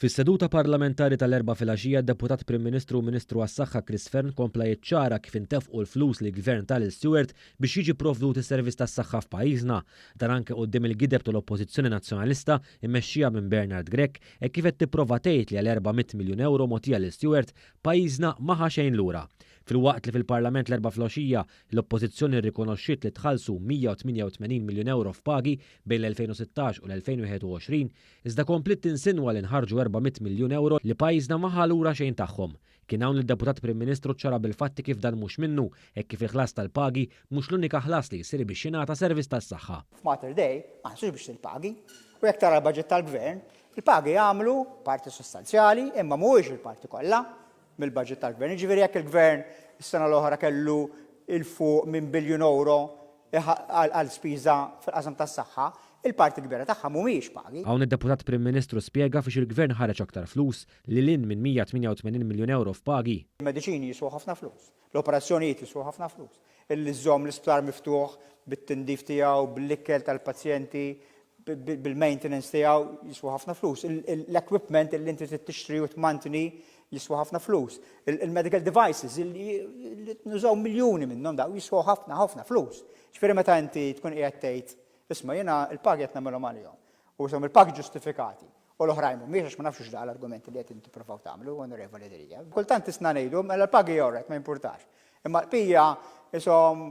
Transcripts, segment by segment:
Fis-seduta parlamentari tal-4 filgħaxija d-Deputat Prim Ministru u Ministru għas-Saħħa Chris Fern kompla jiċċara kif intefqu l-flus li gvern tal-Stewart biex jiġi provdut is-servizz tas-saħħa f'pajjiżna. Dan anke quddiem il-gideb tal-Oppożizzjoni Nazzjonalista immexxija minn Bernard Grech e kif qed tipprova tgħid li għal 400 miljun euro mogħtija lil Stewart pajjiżna ma ħa xejn lura. Fil-waqt li fil-Parlament l-4 filgħaxija l-Oppożizzjoni rrikonoxxiet li tħallsu 188 miljun euro f'pagi bejn l-2016 u l-2021, iżda komplit tinsinwa li nħarġu 400 miljun euro li pajjiżna ma ħa lura xejn tagħhom. Kien hawn id-Deputat Prim Ministru ċara bil-fatti kif dan mhux minnu hekk kif il-ħlas tal-pagi mhux l-unika ħlas li jsir biex jingħata servizz tas-saħħa. F'Mater Day ma ħsux biex il-pagi, u jekk tara l-baġġett tal-Gvern, il-pagi jagħmlu parti sostanzjali imma mhuwiex il-parti kollha mill-baġġett tal-Gvern. Jiġifieri jekk il-Gvern is-sena l-oħra kellu il-fuq minn biljun euro għal spiża fil-qasam tas-saħħa, il-parti kbira tagħha mhumiex pagi. Hawn id-Deputat Prim Ministru spjega fiex il-Gvern ħareġ aktar flus li lin minn 188 miljun euro f'pagi. Il-mediċini jiswu ħafna flus, l-operazzjonijiet jiswu ħafna flus, il-żomm l-isptar miftuħ bit-tindif tiegħu, bil-ikkel tal-pazjenti, bil-maintenance tiegħu jiswu ħafna flus, l-equipment li inti tixtri u tmantni jiswu ħafna flus, il-medical devices li nużaw miljuni minnhom daw jiswu ħafna flus. Ġifieri meta inti tkun qiegħed tgħid isma' jiena il-pagi qed nagħmilhom għalihom. U some il-pagi ġustifikati. U l-oħrajn mhumiex għax ma nafx x'da l-argumenti li qed tippruvaw tagħmlu, onorevoli Dirija. Kultant tisna ngħidu mela l-pagi jorret ma jimpurtax. Imma l-pija ishom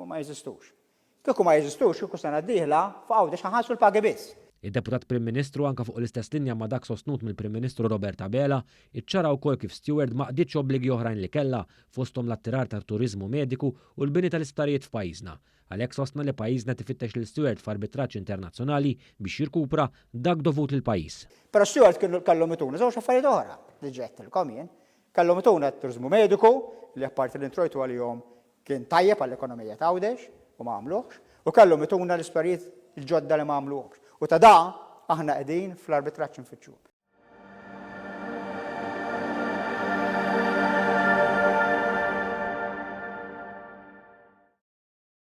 ma jeżistux. Kieku ma jeżistux, kieku sena d-dieħla f'għawdex ħanħassu l-pagi biss. Id-Deputat Prim Ministru anke fuq l-istess linja ma' dak sostnut mill-Prim Ministru Robert Abela iċċara wkoll kif Stewart ma qdietx obbligi oħrajn li kellha fosthom l-attirar tat-turiżmu mediku u l-bini tal-isptarijiet f'pajjiżna. Għalhekk sostna li pajjiżna tifittex lil Stewart f'arbitraġġ internazzjonali biex jirkupra dak dovut lil pajjiż. Però Stewart kellhom ituna żewġ affarijiet oħra li ġettilkom jien. Kellhom ituna t-turiżmu mediku li apparti l-introjtu għalihom kien tajjeb għall-ekonomija tgħawdex u ma għamluhx, u kellhom ituna l-isptarijiet il-ġodda li ma għamluhx. U ta' da aħna qegħdin fl-arbitraġġ infittxu.